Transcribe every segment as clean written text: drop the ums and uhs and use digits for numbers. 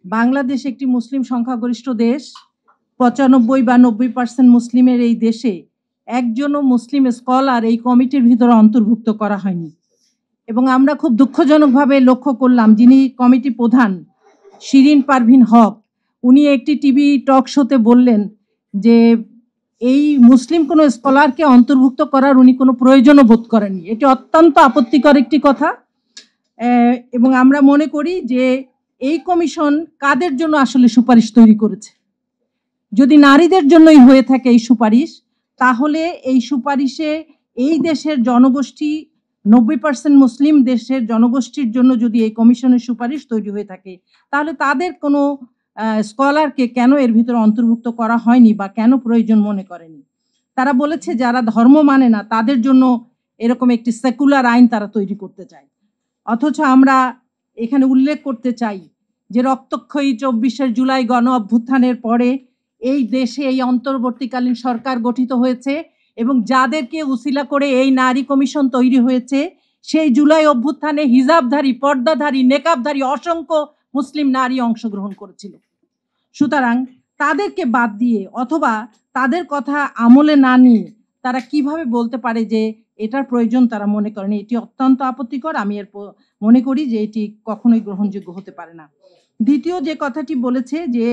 বাংলাদেশ একটি মুসলিম সংখ্যাগরিষ্ঠ দেশ। ৯৫ বা ৯০% মুসলিমের এই দেশে একজনও মুসলিম স্কলার এই কমিটির ভিতরে অন্তর্ভুক্ত করা হয়নি। এবং আমরা খুব দুঃখজনকভাবে লক্ষ্য করলাম, যিনি কমিটি প্রধান শিরিন পারভীন হক, উনি একটি টিভি টক শোতে বললেন যে এই মুসলিম কোনো স্কলারকে অন্তর্ভুক্ত করার উনি কোনো প্রয়োজনও বোধ করেননি। এটি অত্যন্ত আপত্তিকর একটি কথা। এবং আমরা মনে করি যে এই কমিশন কাদের জন্য আসলে সুপারিশ তৈরি করেছে। যদি নারীদের জন্যই হয়ে থাকে এই সুপারিশ, তাহলে এই সুপারিশে এই দেশের জনগোষ্ঠী ৯০% মুসলিম দেশের জনগোষ্ঠীর জন্য যদি এই কমিশনের সুপারিশ তৈরি হয়ে থাকে, তাহলে তাদের কোনো স্কলারকে কেন এর ভিতরে অন্তর্ভুক্ত করা হয়নি বা কেন প্রয়োজন মনে করেনি। তারা বলেছে যারা ধর্ম মানে না তাদের জন্য এরকম একটি সেকুলার আইন তারা তৈরি করতে চায়। অথচ আমরা এখানে উল্লেখ করতে চাই যে রক্তক্ষয়ী ২৪শে জুলাই গণ অভ্যুত্থানের পরে এই দেশে এই অন্তর্বর্তীকালীন সরকার গঠিত হয়েছে এবং যাদেরকে উসিলা করে এই নারী কমিশন তৈরি হয়েছে, সেই জুলাই অভ্যুত্থানে হিজাবধারী, পর্দাধারী, নেকাবধারী অসংখ্য মুসলিম নারী অংশগ্রহণ করেছিল। সুতরাং তাদেরকে বাদ দিয়ে অথবা তাদের কথা আমলে না নিয়ে তারা কিভাবে বলতে পারে যে এটার প্রয়োজন তারা মনে করেন? এটি অত্যন্ত আপত্তিকর। আমি মনে করি যে এটি কখনোই গ্রহণযোগ্য হতে পারে না। দ্বিতীয় যে কথাটি বলেছে যে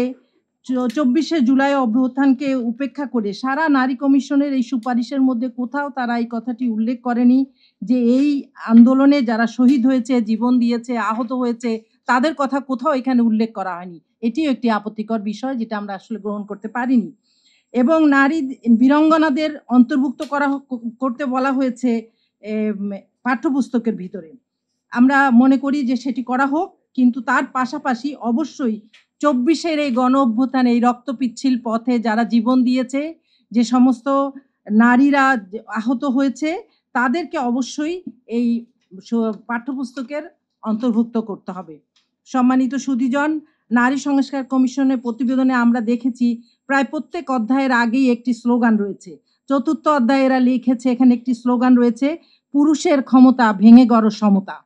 ২৪শে জুলাই অভ্যুত্থানকে উপেক্ষা করে সারা নারী কমিশনের এই সুপারিশের মধ্যে কোথাও তারা এই কথাটি উল্লেখ করেনি যে এই আন্দোলনে যারা শহীদ হয়েছে, জীবন দিয়েছে, আহত হয়েছে, তাদের কথা কোথাও এখানে উল্লেখ করা হয়নি। এটিও একটি আপত্তিকর বিষয়, যেটা আমরা আসলে গ্রহণ করতে পারিনি। এবং নারী বীরাঙ্গনাদের অন্তর্ভুক্ত করতে বলা হয়েছে পাঠ্যপুস্তকের ভিতরে। আমরা মনে করি যে সেটি করা হোক, কিন্তু তার পাশাপাশি অবশ্যই ২৪শের এই গণ অভ্যুত্থানে এই রক্তপিচ্ছিল পথে যারা জীবন দিয়েছে, যে সমস্ত নারীরা আহত হয়েছে, তাদেরকে অবশ্যই এই পাঠ্যপুস্তকের অন্তর্ভুক্ত করতে হবে। সম্মানিত সুধীজন, নারী সংস্কার কমিশনের প্রতিবেদনে আমরা দেখেছি প্রায় প্রত্যেক অধ্যায়ের আগেই একটি স্লোগান রয়েছে। ৪র্থ অধ্যায়ে এরা লিখেছে, এখানে একটি স্লোগান রয়েছে, পুরুষের ক্ষমতা ভেঙে গড় সমতা।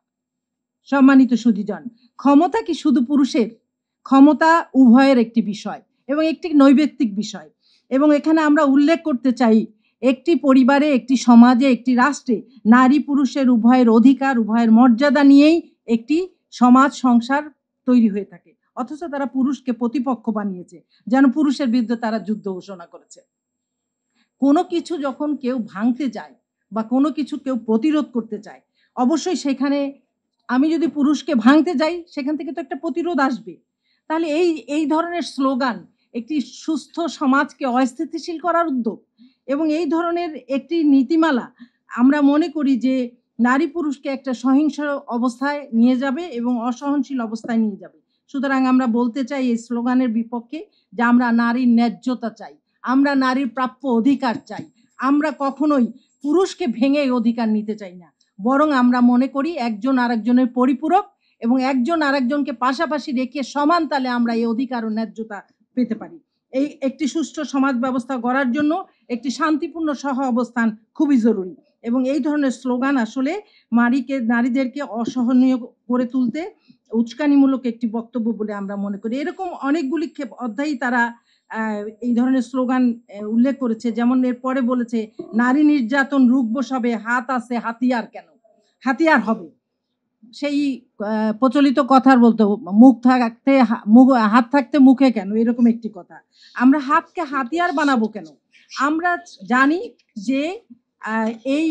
সম্মানিত সুধীজন, ক্ষমতা কি শুধু পুরুষের? ক্ষমতা উভয়ের একটি বিষয় এবং একটি নৈবেত্তিক বিষয়। এবং এখানে আমরা উল্লেখ করতে চাই, একটি পরিবারে, একটি সমাজে, একটি রাষ্ট্রে নারী পুরুষের উভয়ের অধিকার, উভয়ের মর্যাদা নিয়েই একটি সমাজ সংসার তৈরি হয়ে থাকে। অথচ তারা পুরুষকে প্রতিপক্ষ বানিয়েছে, যেন পুরুষের বিরুদ্ধে তারা যুদ্ধ ঘোষণা করেছে। কোনো কিছু যখন কেউ ভাঙতে যায় বা কোনো কিছু কেউ প্রতিরোধ করতে চায়, অবশ্যই সেখানে আমি যদি পুরুষকে ভাঙতে যাই, সেখান থেকে তো একটা প্রতিরোধ আসবে। তাহলে এই ধরনের স্লোগান একটি সুস্থ সমাজকে অস্থিতিশীল করার উদ্যোগ এবং এই ধরনের একটি নীতিমালা আমরা মনে করি যে নারী পুরুষকে একটা সহিংস অবস্থায় নিয়ে যাবে এবং অসহনশীল অবস্থায় নিয়ে যাবে। সুতরাং আমরা বলতে চাই এই স্লোগানের বিপক্ষে যে আমরা নারীর ন্যায্যতা চাই, আমরা নারীর প্রাপ্য অধিকার চাই। আমরা কখনোই পুরুষকে ভেঙে অধিকার নিতে চাই না, বরং আমরা মনে করি একজন আরেকজনের পরিপূরক এবং একজন আরেকজনকে পাশাপাশি রেখে সমান তালে আমরা এই অধিকার ও ন্যায্যতা পেতে পারি। এই একটি সুষ্ঠু সমাজ ব্যবস্থা গড়ার জন্য একটি শান্তিপূর্ণ সহ অবস্থান খুবই জরুরি এবং এই ধরনের স্লোগান আসলে নারীদেরকে অসহনীয় করে তুলতে উস্কানিমূলক একটি বক্তব্য বলে আমরা মনে করি। এরকম অনেকগুলি অধ্যায়ই তারা এই ধরনের স্লোগান উল্লেখ করেছে। যেমন এরপরে বলেছে, নারী নির্যাতন রুখবো সবে, হাত আছে হাতিয়ার কেন? হাতিয়ার হবে। সেই প্রচলিত কথার বলতো, হাত থাকতে মুখে কেন, এরকম একটি কথা। আমরা হাতকে হাতিয়ার বানাবো কেন? আমরা জানি যে এই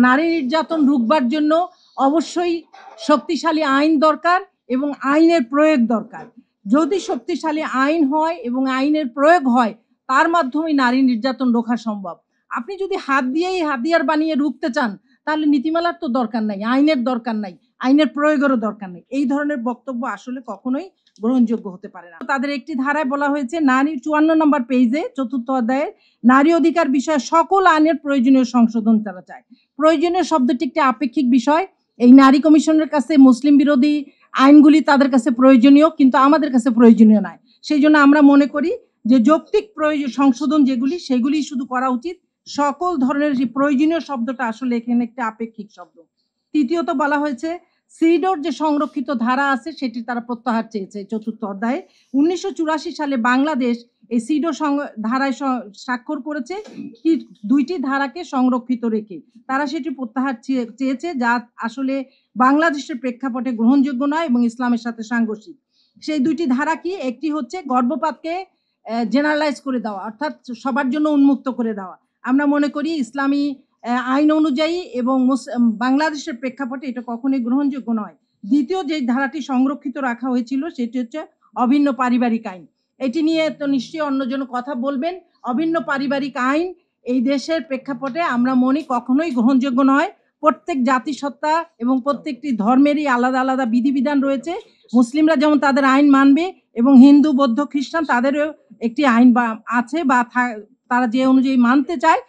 নারী নির্যাতন রুখবার জন্য অবশ্যই শক্তিশালী আইন দরকার এবং আইনের প্রয়োগ দরকার। যদি শক্তিশালী আইন হয় এবং আইনের প্রয়োগ হয়, তার মাধ্যমে নারী নির্যাতন রোখা সম্ভব। আপনি যদি হাত দিয়েই হাতিয়ার বানিয়ে রুখতে চান, তাহলে নীতিমালার তো দরকার নাই, আইনের দরকার নাই, আইনের প্রয়োগেরও দরকার নেই। এই ধরনের বক্তব্য আসলে কখনোই গ্রহণযোগ্য হতে পারে না। তাদের একটি ধারায় বলা হয়েছে, নারী ৫৪ নম্বর পেজে ৪র্থ অধ্যায়ে নারী অধিকার বিষয়ে সকল আইনের প্রয়োজনীয় সংশোধন তারা চায়। প্রয়োজনীয় শব্দটি একটি আপেক্ষিক বিষয়। এই নারী কমিশনের কাছে মুসলিম বিরোধী আইনগুলি তাদের কাছে প্রয়োজনীয়, কিন্তু আমাদের কাছে প্রয়োজনীয় নয়। সেই জন্য আমরা মনে করি যে যৌক্তিক সংশোধন যেগুলি, সেগুলি শুধু করা উচিত। সকল ধরনের প্রয়োজনীয় শব্দটা আসলে এখানে একটা আপেক্ষিক শব্দ। তৃতীয়ত বলা হয়েছে, সিডোর যে সংরক্ষিত ধারা আছে সেটি তারা প্রত্যাহার চেয়েছে ৪র্থ অধ্যায়ে। ১৯৮৪ সালে বাংলাদেশ এই সিডো ধারায় স্বাক্ষর করেছে, কি ২টি ধারাকে সংরক্ষিত রেখে। তারা সেটি প্রত্যাহার চেয়েছে, যা আসলে বাংলাদেশের প্রেক্ষাপটে গ্রহণযোগ্য নয় এবং ইসলামের সাথে সাংঘর্ষিক। সেই ২টি ধারা কি? একটি হচ্ছে গর্ভপাতকে জেনারেলাইজ করে দেওয়া, অর্থাৎ সবার জন্য উন্মুক্ত করে দেওয়া। আমরা মনে করি ইসলামী আইন অনুযায়ী এবং বাংলাদেশের প্রেক্ষাপটে এটা কখনোই গ্রহণযোগ্য নয়। দ্বিতীয় যে ধারাটি সংরক্ষিত রাখা হয়েছিল সেটি হচ্ছে অভিন্ন পারিবারিক আইন। এটি নিয়ে তো নিশ্চয়ই অন্যজন কথা বলবেন। অভিন্ন পারিবারিক আইন এই দেশের প্রেক্ষাপটে আমরা মনে কখনোই গ্রহণযোগ্য নয়। প্রত্যেক জাতিসত্তা এবং প্রত্যেকটি ধর্মেরই আলাদা আলাদা বিধিবিধান রয়েছে। মুসলিমরা যেমন তাদের আইন মানবে এবং হিন্দু, বৌদ্ধ, খ্রিস্টান তাদেরও একটি আইন আছে বা তারা যে অনুযায়ী মানতে চায়